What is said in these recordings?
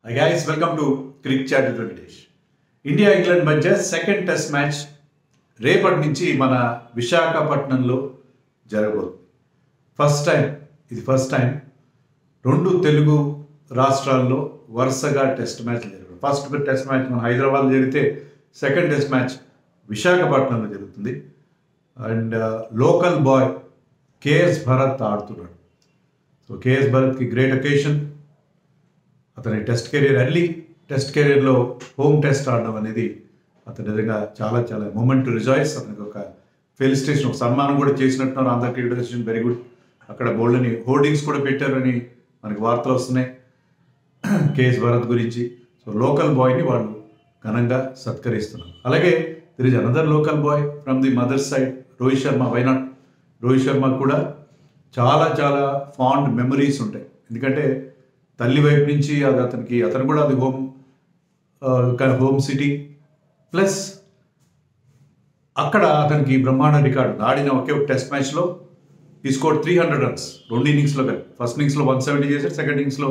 Hi guys, welcome to Cricket Chat with Venkatesh. India England మధ్య second test match రేపటి నుంచి మన విశాఖపట్నంలో జరగబోతుంది. ఫస్ట్ టైం రెండు తెలుగు రాష్ట్రాల్లో వరుసగా టెస్ట్ మ్యాచ్లు జరగదు. ఫస్ట్ టెస్ట్ మ్యాచ్ మన హైదరాబాద్లో జరిగితే సెకండ్ టెస్ట్ మ్యాచ్ విశాఖపట్నంలో జరుగుతుంది. And local boy KS Bharat ఆడుతున్నాడు. సో కేఎస్ భరత్కి గ్రేట్ అకేషన్. అతని ఎర్లీ టెస్ట్ కెరీర్లో హోమ్ టెస్ట్ ఆడడం అనేది అతని నిజంగా చాలా మూమెంట్ టు రిజాయిస్. అతనికి ఒక ఫెలిసిటేషన్, ఒక సన్మానం కూడా చేసినట్టున్నారు Andhra cricket association. Very good. అక్కడ బోల్డ్ని హోర్డింగ్స్ కూడా పెట్టారని మనకి వార్తలు వస్తున్నాయి కేఎస్ భరత్ గురించి. సో లోకల్ బాయ్ని వాళ్ళు ఘనంగా సత్కరిస్తున్నారు. అలాగే there is another local boy from the mother side, Rohit Sharma. Why not Rohit Sharma కూడా చాలా ఫాండ్ మెమరీస్ ఉంటాయి. ఎందుకంటే తల్లి వైపు నుంచి అతను కూడా అది హోమ్ సిటీ, ప్లస్ అక్కడ అతనికి బ్రహ్మాండ రికార్డు. ఆడిన ఒకే ఒక టెస్ట్ మ్యాచ్లో ఈ స్కోర్ 300 రన్స్ రెండు ఇన్నింగ్స్లో కలిపి. ఫస్ట్ ఇన్నింగ్స్లో 170 చేశాడు, సెకండ్ ఇన్నింగ్స్లో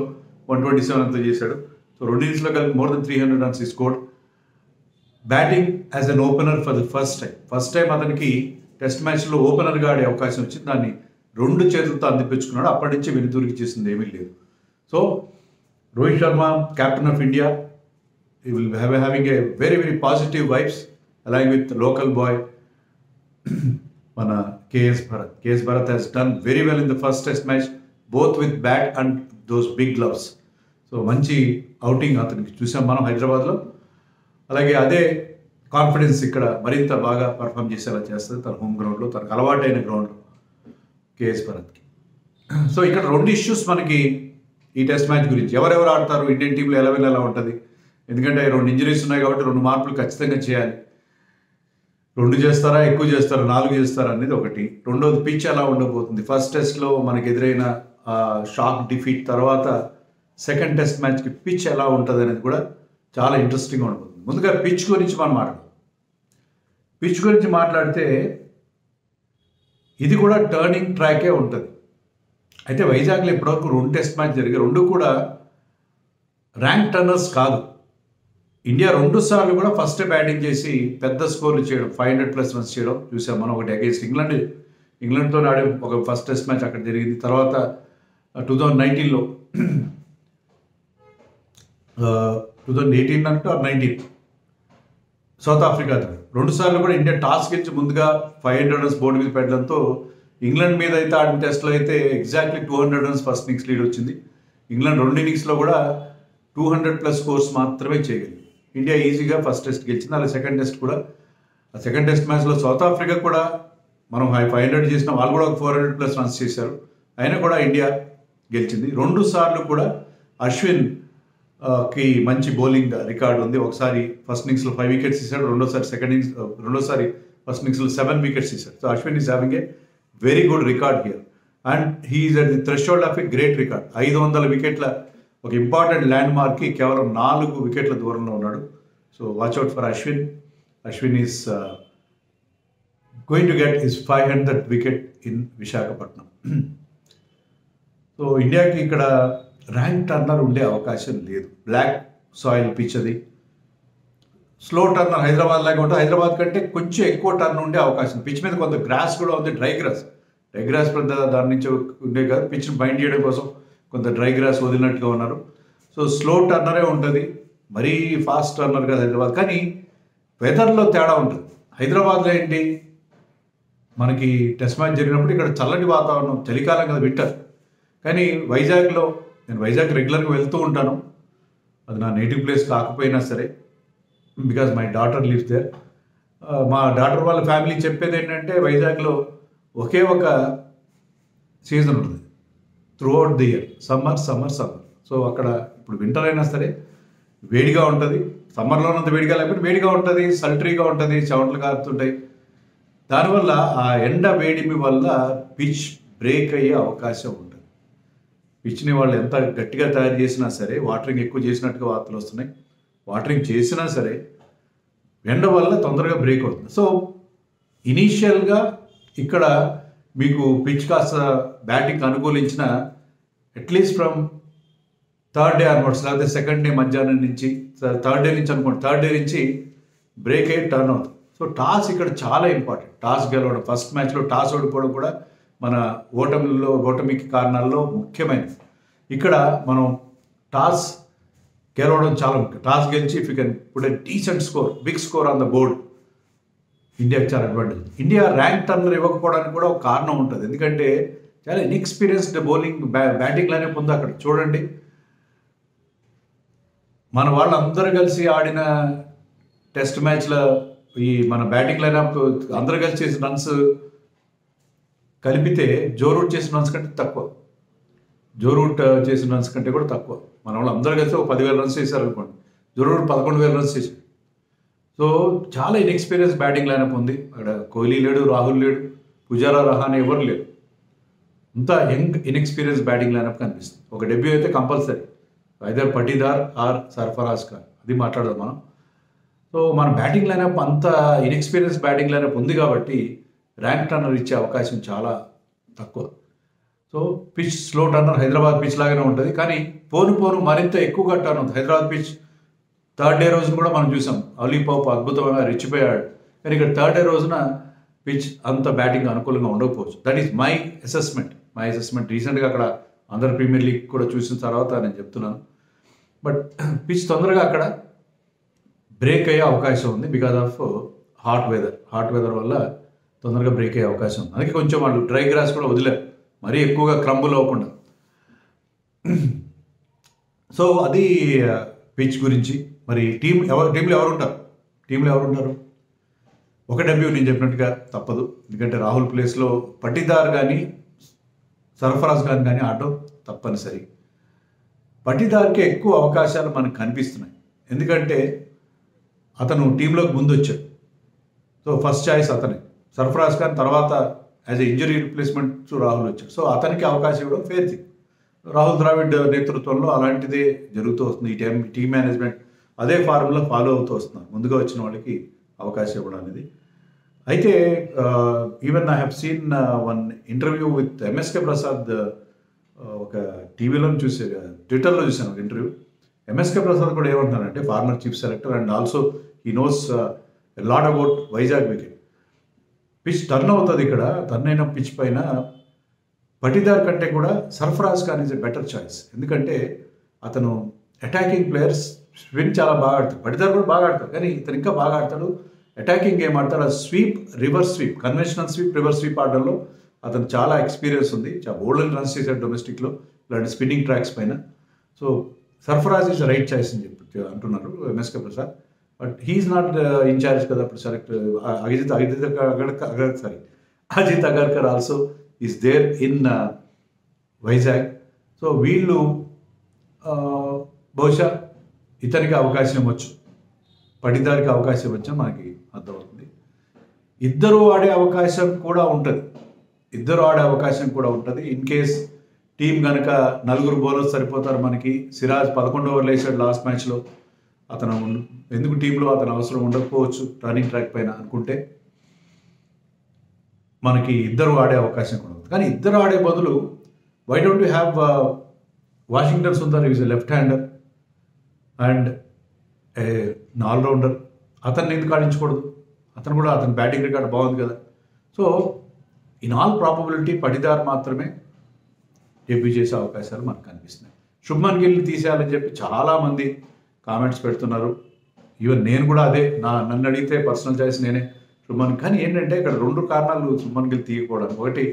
127 అంతా చేశాడు. సో రెండు ఇన్నింగ్స్లో కలిపి మోర్ దెన్ 300 రన్స్ ఈ score. Batting as an opener for the first time అతనికి టెస్ట్ మ్యాచ్లో ఓపెనర్గా ఆడే అవకాశం వచ్చింది. దాన్ని రెండు చేతులతో అందిపించుకున్నాడు. అప్పటి నుంచి వెనుదూరికి చేసింది ఏమీ లేదు. So Rohit Sharma, captain of India, he will having a very positive vibes along with the local boy మన KS Bharat. KS Bharat has done very well in the first test match, both with bat and those big gloves. So మంచి outing అతనికి చూసాం మనం హైదరాబాద్లో. అలాగే అదే confidence ఇక్కడ మరింత బాగా పర్ఫామ్ చేసేలా చేస్తుంది తన హోమ్ గ్రౌండ్లో, తనకు అలవాటైన గ్రౌండ్లో కేఎస్ భరత్కి. సో ఇక్కడ రెండు ఇష్యూస్ మనకి ఈ టెస్ట్ మ్యాచ్ గురించి. ఎవరెవరు ఆడతారు, ఇండియన్ టీంలో 11 ఎలా ఉంటుంది, ఎందుకంటే 2 ఇంజరీస్ ఉన్నాయి కాబట్టి 2 మార్పులు ఖచ్చితంగా చేయాలి. 2 చేస్తారా, ఎక్కువ చేస్తారా, 4 చేస్తారా అనేది ఒకటి. రెండోది పిచ్ ఎలా ఉండబోతుంది. ఫస్ట్ టెస్ట్లో మనకు ఎదురైన షాక్ డిఫీట్ తర్వాత సెకండ్ టెస్ట్ మ్యాచ్కి పిచ్ ఎలా ఉంటుంది అనేది కూడా చాలా ఇంట్రెస్టింగ్గా ఉండబోతుంది. ముందుగా పిచ్ గురించి మనం పిచ్ గురించి మాట్లాడితే ఇది కూడా టర్నింగ్ ట్రాకే ఉంటుంది. అయితే వైజాగ్లో ఇప్పటివరకు 2 టెస్ట్ మ్యాచ్ జరిగాయి. 2 కూడా ర్యాంక్ టర్నర్స్ కాదు. ఇండియా 2 సార్లు కూడా ఫస్ట్ బ్యాటింగ్ చేసి పెద్ద స్కోర్లు చేయడం, 500+ రన్స్ చేయడం చూసాం మనం. ఒకటి అగేన్స్ట్ ఇంగ్లాండ్తో ఆడే ఒక ఫస్ట్ టెస్ట్ మ్యాచ్ అక్కడ జరిగింది. తర్వాత 2019లో 2018 అంటే 19 సౌత్ ఆఫ్రికాతో 2 సార్లు కూడా ఇండియా టాస్ గెలిచి ముందుగా 500 రన్స్ బోర్డు మీద పెట్టడంతో ఇంగ్లాండ్ మీద అయితే ఆడిన టెస్ట్లో అయితే exactly 200 runs first innings lead వచ్చింది. ఇంగ్లాండ్ 2 ఇన్నింగ్స్లో కూడా 200+ స్కోర్స్ మాత్రమే చేయగలిగింది. ఇండియా ఈజీగా ఫస్ట్ టెస్ట్ గెలిచింది. అలాగే సెకండ్ టెస్ట్ కూడా, ఆ సెకండ్ టెస్ట్ మ్యాచ్లో సౌత్ ఆఫ్రికా కూడా మనం 500 చేసిన, వాళ్ళు కూడా 400+ రన్స్ చేశారు. అయినా కూడా ఇండియా గెలిచింది. 2 సార్లు కూడా అశ్విన్ కి మంచి బౌలింగ్ రికార్డు ఉంది. ఒకసారి ఫస్ట్ ఇన్నింగ్స్లో 5 వికెట్స్ ఇచ్చాడు, రెండోసారి ఫస్ట్ ఇన్నింగ్స్లో 7 వికెట్స్ ఇచ్చాడు. So Ashwin is having a very good record here and he is at the threshold of a great record. 500 వికెట్ల ఒక ఇంపార్టెంట్ ల్యాండ్ మార్క్కి కేవలం 4 వికెట్ల దూరంలో ఉన్నాడు. So watch out for Ashwin. Ashwin is going to get his 500th wicket in Visakhapatnam. So ఇండియాకి ఇక్కడ rank Turner ఉండే అవకాశం లేదు. బ్లాక్ సాయిల్ పిచ్ అది. స్లో టర్నర్ హైదరాబాద్ లాగా ఉంటుంది. హైదరాబాద్ కంటే కొంచెం ఎక్కువ టర్న్ ఉండే అవకాశం. పిచ్ మీద కొంత గ్రాస్ కూడా ఉంది, డ్రై గ్రాస్ పెద్ద దాని నుంచి ఉండే కాదు. పిచ్ని బైండ్ చేయడం కోసం కొంత డ్రై గ్రాస్ వదిలినట్టుగా ఉన్నారు. సో స్లో టర్నరే ఉంటుంది, మరీ ఫాస్ట్ టర్నర్ కాదు హైదరాబాద్. కానీ వెదర్లో తేడా ఉంటుంది. హైదరాబాద్లో ఏంటి, మనకి టెస్ట్ మ్యాచ్ జరిగినప్పుడు ఇక్కడ చల్లటి వాతావరణం, చలికాలం కదా, వింటర్. కానీ వైజాగ్లో, నేను వైజాగ్ రెగ్యులర్గా వెళ్తూ ఉంటాను. అది నా నేటివ్ ప్లేస్ కాకపోయినా సరే, because my daughter lives there. మా డాటర్ వాళ్ళ ఫ్యామిలీ చెప్పేది ఏంటంటే వైజాగ్లో ఒకే ఒక సీజన్ ఉంటుంది throughout the year, summer. So అక్కడ ఇప్పుడు వింటర్ అయినా సరే వేడిగా ఉంటుంది. సమ్మర్లోనంత వేడిగా లేకపోతే వేడిగా ఉంటుంది, సల్టరీగా ఉంటుంది, చెమటలు కారుతుంటాయి. దానివల్ల ఆ ఎండ వేడిమి వల్ల పిచ్ బ్రేక్ అయ్యే అవకాశం ఉంటుంది. పిచ్ని వాళ్ళు ఎంత గట్టిగా తయారు చేసినా సరే, వాటరింగ్ ఎక్కువ చేసినట్టుగా వార్తలు వస్తున్నాయి. వాటరింగ్ చేసినా సరే ఎండ వల్ల తొందరగా బ్రేక్ అవుతుంది. సో ఇనీషియల్గా ఇక్కడ మీకు పిచ్ కాస్త బ్యాటింగ్ అనుకూలించిన at least from third day onwards లేకపోతే సెకండ్ డే మధ్యాహ్నం నుంచి థర్డ్ డే నుంచి అనుకోండి, థర్డ్ డే నుంచి బ్రేక్ అయ్యి టర్న్ అవుతుంది. సో టాస్ ఇక్కడ చాలా ఇంపార్టెంట్. టాస్ గెలవడం, ఫస్ట్ మ్యాచ్లో టాస్ ఓడిపోవడం కూడా మన ఓటమికి కారణాల్లో ముఖ్యమైనది. ఇక్కడ మనం టాస్ గెలవడం చాలా ముఖ్యం. టాస్ గెలిచి if you can put a decent score, big score on the board, ఇండియాకి చాలా అడ్వాంటేజ్. ఇండియా ర్యాంక్ టర్నర్ ఇవ్వకపోవడానికి కూడా ఒక కారణం ఉంటుంది. ఎందుకంటే చాలా ఇన్ఎక్స్పీరియన్స్డ్ బౌలింగ్ బ్యాటింగ్ లైనప్ ఉంది అక్కడ. చూడండి, మన వాళ్ళందరూ కలిసి ఆడిన టెస్ట్ మ్యాచ్లో ఈ మన బ్యాటింగ్ లైనప్ అందరూ కలిసి చేసిన రన్స్ కలిపితే జో రూట్ చేసిన రన్స్ కంటే తక్కువ, జో రూట్ చేసిన రన్స్ కంటే కూడా తక్కువ. మన వాళ్ళు అందరూ కలిసి ఒక 10,000 రన్స్ చేశారు అనుకోండి, జో రూట్ 11,000 రన్స్ చేశారు. సో చాలా ఇన్ఎక్స్పీరియన్స్ బ్యాటింగ్ లైనప్ ఉంది అక్కడ. కోహ్లీ లేడు, రాహుల్ లేడు, పుజారా, రహానే ఎవరు లేరు. అంతా యంగ్ ఇన్ఎక్స్పీరియన్స్ బ్యాటింగ్ లైనప్ కనిపిస్తుంది. ఒక డెబ్యూ అయితే compulsory, either Patidar or Sarfaraz Khan, అది మాట్లాడదాం మనం. సో మన బ్యాటింగ్ లైనప్ అంత ఇన్ఎక్స్పీరియన్స్ బ్యాటింగ్ లైనప్ ఉంది కాబట్టి ర్యాంక్ టర్నర్ ఇచ్చే అవకాశం చాలా తక్కువ. So pitch slow turner Hyderabad pitch లాగానే ఉంటుంది, కానీ పోను మరింత ఎక్కువగా టర్న్ అవుతుంది. హైదరాబాద్ పిచ్ థర్డ్ డే రోజున కూడా మనం చూసాం, అలీ పాప్ అద్భుతమైన రెచ్చిపోయాడు. కానీ ఇక్కడ థర్డ్ డే రోజున పిచ్ అంత బ్యాటింగ్ అనుకూలంగా ఉండకపోవచ్చు. That is my assessment. రీసెంట్గా అక్కడ ఆంధ్ర ప్రీమియర్ లీగ్ కూడా చూసిన తర్వాత నేను చెప్తున్నాను. బట్ పిచ్ తొందరగా అక్కడ బ్రేక్ అయ్యే అవకాశం ఉంది బికాజ్ ఆఫ్ హాట్ వెదర్ వల్ల తొందరగా బ్రేక్ అయ్యే అవకాశం ఉంది. అందుకే కొంచెం వాళ్ళు డ్రై గ్రాస్ కూడా వదిలేరు, మరీ ఎక్కువగా క్రంబుల్ అవ్వకుండా. సో అది పిచ్ గురించి. మరి టీంలో ఎవరు ఉంటారు? ఒక డెబ్యూ నేను చెప్పినట్టుగా తప్పదు, ఎందుకంటే రాహుల్ ప్లేస్లో పటీదార్ కానీ సర్ఫరాజ్ ఖాన్ కానీ ఆడడం తప్పనిసరి. పటీదార్కి ఎక్కువ అవకాశాలు మనకు కనిపిస్తున్నాయి, ఎందుకంటే అతను టీంలోకి ముందు వచ్చాడు. సో ఫస్ట్ చాయిస్ అతనే. సర్ఫరాజ్ ఖాన్ తర్వాత as a injury replacement Rahul వచ్చాడు. సో అతనికి అవకాశం ఇవ్వడం ఫేర్ థింగ్. రాహుల్ ద్రావిడ్ నేతృత్వంలో అలాంటిదే జరుగుతూ వస్తుంది. ఈ టీమ్ మేనేజ్మెంట్ అదే ఫార్ములా ఫాలో అవుతూ వస్తున్నారు, ముందుగా వచ్చిన వాళ్ళకి అవకాశం ఇవ్వడం అనేది. అయితే even I have seen one interview with MSK Prasad. ఒక టీవీలో ట్విట్టర్లో చూశాను ఒక ఇంటర్వ్యూ. ఎంఎస్కే ప్రసాద్ కూడా ఏమంటున్నారంటే, former chief selector and also he knows lot about Vizag wicket. Pitch turn అవుతుంది ఇక్కడ. టర్న్ అయిన పిచ్ పైన పటీదార్ కంటే కూడా Sarfaraz Khan is a better choice. ఎందుకంటే అతను అటాకింగ్ ప్లేయర్స్, స్పిన్ చాలా బాగా ఆడతాడు. పటీదార్ కూడా బాగా ఆడతాడు, కానీ ఇతను ఇంకా బాగా ఆడతాడు. అటాకింగ్ గేమ్ ఆడతాడు. ఆ sweep, reverse sweep, conventional sweep, reverse sweep ఆడడంలో అతను చాలా ఎక్స్పీరియన్స్ ఉంది. చాలా బోల్డ్ రన్స్ చేశాడు డొమెస్టిక్లో ఇలాంటి స్పిన్నింగ్ ట్రాక్స్ పైన. So Sarfaraz is right choice అని చెప్పి అంటున్నారు MSK Prasad. But he is not in charge కదా ఇప్పుడు select. Ajit Agarkar also is there in Vizag. So వీళ్ళు బహుశా ఇతనికి అవకాశం ఇవ్వచ్చు, పటీదార్కి అవకాశం ఇవ్వచ్చు మనకి అర్థమవుతుంది. ఇద్దరు ఆడే అవకాశం కూడా ఉంటుంది. ఇన్ కేస్ టీం కనుక 4 బౌలర్స్ సరిపోతారు మనకి. సిరాజ్ 11 ఓవర్లు వేసాడు లాస్ట్ మ్యాచ్లో. అతను ఎందుకు టీంలో అతను అవసరం ఉండకపోవచ్చు టర్నింగ్ ట్రాక్ పైన అనుకుంటే మనకి ఇద్దరు ఆడే అవకాశం కూడా ఉంది. కానీ ఇద్దరు ఆడే బదులు why don't you have Washington Sundar is a left hander and a allrounder. అతన్ని ఎందుకు ఆడించకూడదు? అతని బ్యాటింగ్ రికార్డ్ బాగుంది కదా. So in all probability Patidar మాత్రమే డెబ్యూ చేసే అవకాశాలు మనకు కనిపిస్తున్నాయి. శుభ్మన్ గిల్ని తీసేయాలని చెప్పి చాలామంది కామెంట్స్ పెడుతున్నారు. ఈవెన్ నేను కూడా అదే, నన్ను అడిగితే పర్సనల్ చాయిస్ నేనే శుభ్మన్. కానీ ఏంటంటే ఇక్కడ 2 కారణాలు శుభ్మన్ గిల్ తీయకపోవడానికి. ఒకటి,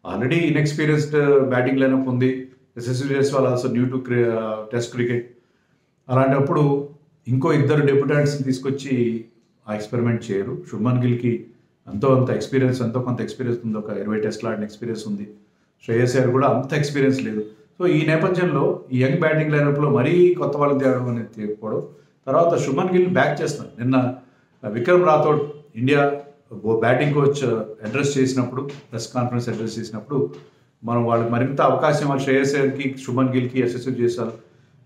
ఆల్రెడీ ఇన్ఎక్స్పీరియన్స్డ్ బ్యాటింగ్ లైనప్ ఉంది. Yashasvi Jaiswal also new to test cricket. అలాంటప్పుడు ఇంకో 2 డెబ్యూటెంట్స్ని తీసుకొచ్చి ఆ ఎక్స్పెరిమెంట్ చేయరు. శుభ్మన్ గిల్కి ఎంతో కొంత ఎక్స్పీరియన్స్ ఉంది. ఒక 20 టెస్ట్లు ఆడిన ఎక్స్పీరియన్స్ ఉంది. శ్రేయస్ అయ్యర్ కూడా అంత ఎక్స్పీరియన్స్ లేదు. సో ఈ నేపథ్యంలో ఈ యంగ్ బ్యాటింగ్ లైనప్లో మరీ కొత్త వాళ్ళని తేవడం అనేది తీయకపోవడం. తర్వాత శుభ్మన్ గిల్ బ్యాక్ చేస్తున్నారు. నిన్న Vikram Rathore India batting coach address చేసినప్పుడు, ప్రెస్ కాన్ఫరెన్స్ అడ్రస్ చేసినప్పుడు, మనం వాళ్ళకి మరింత అవకాశం ఇవ్వాలి. శ్రేయస్ అయ్యర్కి, శుభ్మన్ గిల్కి Yashasvi Jaiswal,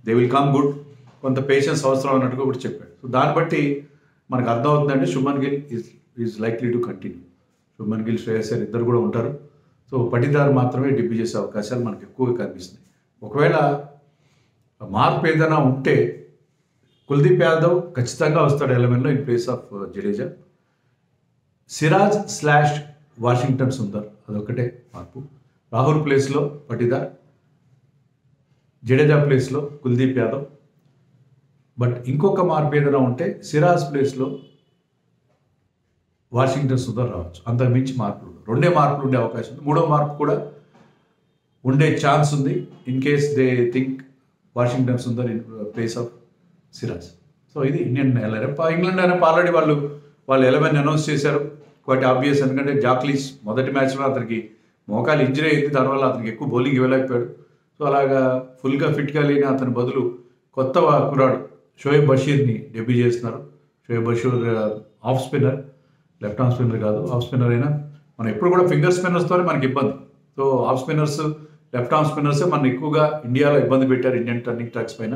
they will come good, కొంత పేషెన్స్ అవసరం అన్నట్టుగా కూడా చెప్పాడు. సో దాన్ని బట్టి మనకు అర్థమవుతుందంటే Shubman Gill is likely to continue. Shubman Gill, Shreyas Iyer ఇద్దరు కూడా ఉంటారు. సో పటీదార్ మాత్రమే డెబ్యూ చేసే అవకాశాలు మనకు ఎక్కువగా కనిపిస్తున్నాయి. ఒకవేళ మార్పు ఏదైనా ఉంటే కుల్దీప్ యాదవ్ ఖచ్చితంగా వస్తాడు 11లో in place of Jadeja. Siraj / Washington Sundar అదొకటే మార్పు. రాహుల్ ప్లేస్లో పటిదార్, జడేజా ప్లేస్లో కుల్దీప్ యాదవ్. బట్ ఇంకొక మార్పు ఏదైనా ఉంటే సిరాజ్ ప్లేస్లో వాషింగ్టన్ సుందర్ రావచ్చు. అంతకు మించి మార్పులు, 2 మార్పులు ఉండే అవకాశం ఉంది. 3వ మార్పు కూడా ఉండే ఛాన్స్ ఉంది in case they think Washington Sundar in place of Siraj. So ఇది Indian LRF. England LRF already వాళ్ళు 11 అనౌన్స్ చేశారు. క్వైట్ ఆబ్వియస్, ఎందుకంటే జాక్లీస్ మొదటి మ్యాచ్లో అతనికి మోకాలు ఇంజరీ అయింది, దానివల్ల అతనికి ఎక్కువ బౌలింగ్ ఇవ్వలేకపోయాడు. సో అలాగా ఫుల్గా ఫిట్గా లేని అతని బదులు కొత్త కురాడు షోయబ్ బషీర్ని డెబ్యూ చేస్తున్నారు. Shoaib Bashir off spinner, left arm spinner కాదు, ఆఫ్ స్పిన్నర్ అయినా మనం ఎప్పుడు కూడా ఫింగర్ స్పిన్నర్స్తోనే మనకి ఇబ్బంది. So off spinners, left arm స్పిన్నర్సే మనం ఎక్కువగా ఇండియాలో ఇబ్బంది పెట్టారు ఇండియన్ టర్నింగ్ ట్రాక్స్ పైన,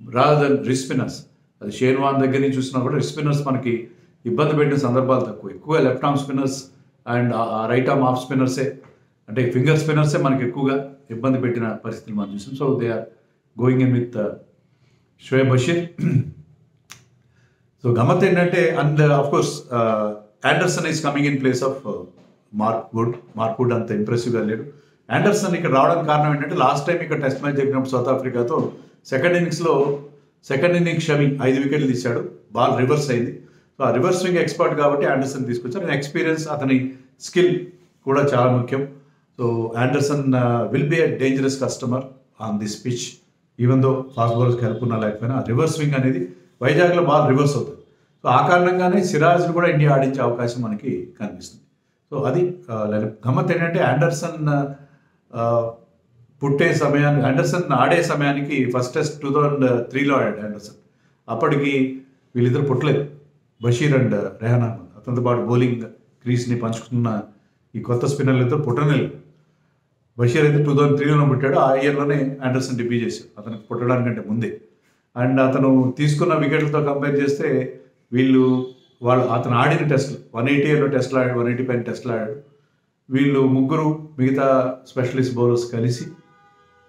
రాదర్ దెన్ రిస్ట్ స్పిన్నర్స్. అది షేన్ వాన్ దగ్గర నుంచి చూసినా కూడా రిస్ట్ స్పిన్నర్స్ మనకి ఇబ్బంది పెట్టిన సందర్భాలు తక్కువ. ఎక్కువగా left arm spinners and right arm off స్పిన్నర్సే, అంటే ఫింగర్ స్పిన్నర్సే మనకి ఎక్కువగా ఇబ్బంది పెట్టిన పరిస్థితులు మనం చూసాం. So they are going in with Shoaib Bashir. So గమ్మత్ ఏంటంటే, and of course Anderson is coming in place of Mark Wood అంత ఇంప్రెసివ్గా లేడు. ఆండర్సన్ ఇక్కడ రావడానికి కారణం ఏంటంటే, లాస్ట్ టైం ఇక్కడ టెస్ట్ మ్యాచ్ జరిగినప్పుడు సౌత్ ఆఫ్రికాతో సెకండ్ ఇన్నింగ్స్ షమి 5 వికెట్లు తీశాడు, బాల్ రివర్స్ అయింది. సో ఆ రివర్స్ స్వింగ్ ఎక్స్పర్ట్ కాబట్టి ఆండర్సన్ తీసుకొచ్చారు. ఎక్స్పీరియన్స్, అతని స్కిల్ కూడా చాలా ముఖ్యం. So Anderson will be a dangerous customer on this pitch, even though fast బౌలర్స్కి హెల్ప్ ఉన్నా లేకపోయినా రివర్స్ స్వింగ్ అనేది వైజాగ్లో బాల్ రివర్స్ అవుతుంది. సో ఆ కారణంగానే సిరాజ్ను కూడా ఇండియా ఆడించే అవకాశం మనకి కనిపిస్తుంది. సో అది గమ్మత్ ఏంటంటే, ఆండర్సన్ ఆండర్సన్ ఆడే సమయానికి ఫస్ట్ టెస్ట్ 2003లో ఆడాడు ఆండర్సన్. అప్పటికి వీళ్ళిద్దరు పుట్టలేదు, బషీర్ అండ్ రెహాన్ అహ్మద్. అతనితో పాటు బౌలింగ్ క్రీస్ని పంచుకున్న ఈ కొత్త స్పిన్నర్లు ఇద్దరు పుట్టలేదు. బషీర్ అయితే 2003లో పుట్టాడు, ఆ ఇయర్లోనే ఆండర్సన్ డెబ్యూ చేశాడు, అతనికి పుట్టడానికంటే ముందే. అండ్ అతను తీసుకున్న వికెట్లతో కంపేర్ చేస్తే అతను ఆడిన టెస్ట్లు 180 టెస్ట్లు ఆడాడు, 180 పైన టెస్ట్లు ఆడాడు. వీళ్ళు ముగ్గురు మిగతా స్పెషలిస్ట్ బౌలర్స్ కలిసి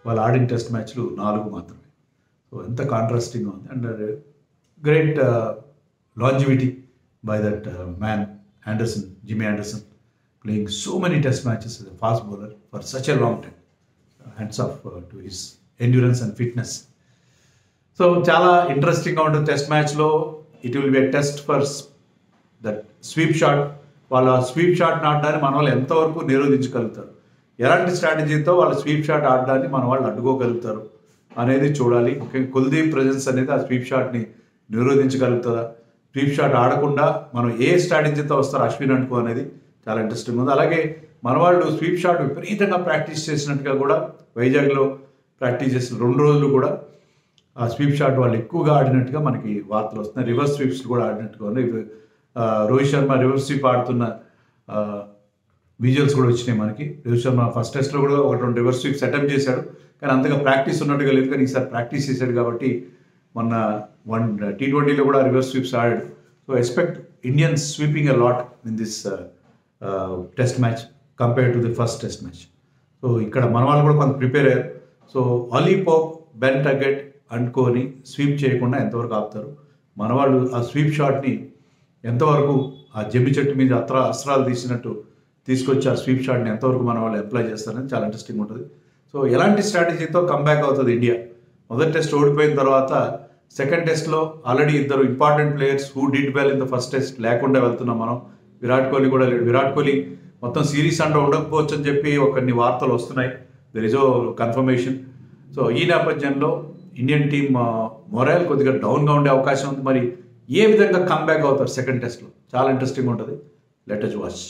వాళ్ళు ఆడిన టెస్ట్ మ్యాచ్లు 4 మాత్రమే. సో ఎంత కాంట్రాస్టింగ్ ఉంది. And great longevity by that man Anderson, Jimmy Anderson, playing so many test matches as a fast bowler for such a long time. Hands off to his endurance and fitness. So చాలా ఇంట్రెస్టింగ్గా ఉంటుంది test మ్యాచ్లో. It will be a test for that sweep shot. వాళ్ళ sweep షాట్ని ఆడడాన్ని మన వాళ్ళు ఎంతవరకు నిరోధించగలుగుతారు, ఎలాంటి స్ట్రాటజీతో వాళ్ళ స్వీప్ షాట్ ఆడడాన్ని మన వాళ్ళు అడ్డుకోగలుగుతారు అనేది చూడాలి. ముఖ్యంగా కుల్దీప్ ప్రెజెన్స్ అనేది ఆ స్వీప్ షాట్ని నిరోధించగలుగుతుందా, స్వీప్ షాట్ ఆడకుండా మనం ఏ స్ట్రాటజీతో వస్తారు అశ్విన్ అనుకో అనేది చాలా ఇంట్రెస్టింగ్ ఉంది. అలాగే మన వాళ్ళు స్వీప్ షాట్ విపరీతంగా ప్రాక్టీస్ చేసినట్టుగా కూడా వైజాగ్లో ప్రాక్టీస్ చేసిన 2 రోజులు కూడా ఆ స్వీప్ షాట్ వాళ్ళు ఎక్కువగా ఆడినట్టుగా మనకి వార్తలు వస్తున్నాయి. రివర్స్ స్వీప్స్ కూడా ఆడినట్టుగా ఉన్నాయి. రోహిత్ శర్మ రివర్స్ స్వీప్ ఆడుతున్న విజువల్స్ కూడా వచ్చినాయి మనకి. రోహిత్ శర్మ ఫస్ట్ టెస్ట్లో కూడా 1-2 రివర్స్ స్వీప్స్ అటెంప్ట్ చేశాడు, కానీ అంతగా ప్రాక్టీస్ ఉన్నట్టుగా లేదు. కానీ ఈసారి ప్రాక్టీస్ చేశాడు కాబట్టి మొన్న T20లో కూడా రివర్స్ స్వీప్స్ ఆడాడు. So expect Indians sweeping a lot in this test match compare to the first test match. So ఇక్కడ మన వాళ్ళు కూడా కొంత ప్రిపేర్ అయ్యారు. సో ఆలీ పోప్, బెన్ టగెట్ అనుకోని స్వీప్ చేయకుండా ఎంతవరకు ఆపుతారు, మన వాళ్ళు ఆ స్వీప్ షాట్ని ఎంతవరకు ఆ జమ్మి చెట్టు మీద అస్త్రాలు తీసినట్టు తీసుకొచ్చి ఆ స్వీప్ షాట్ని ఎంతవరకు మన వాళ్ళు ఎంప్లాయ్ చేస్తారని చాలా ఇంట్రెస్టింగ్ ఉంటుంది. సో ఎలాంటి స్ట్రాటజీతో కంబ్యాక్ అవుతుంది ఇండియా. మొదటి టెస్ట్ ఓడిపోయిన తర్వాత సెకండ్ టెస్ట్లో already 2 important players who did well in the first test లేకుండా వెళ్తున్నాం మనం. విరాట్ కోహ్లీ కూడా లేడు. విరాట్ కోహ్లీ మొత్తం సిరీస్ అంటే ఉండకపోవచ్చు అని చెప్పి కొన్ని వార్తలు వస్తున్నాయి. దెర్ ఇస్ ఓ కన్ఫర్మేషన్. సో ఈ నేపథ్యంలో ఇండియన్ టీమ్ మొరాల్ కొద్దిగా డౌన్గా ఉండే అవకాశం ఉంది. మరి ఏ విధంగా కంబ్యాక్ అవుతారు సెకండ్ టెస్ట్లో చాలా ఇంట్రెస్టింగ్ ఉంటుంది. Let us watch.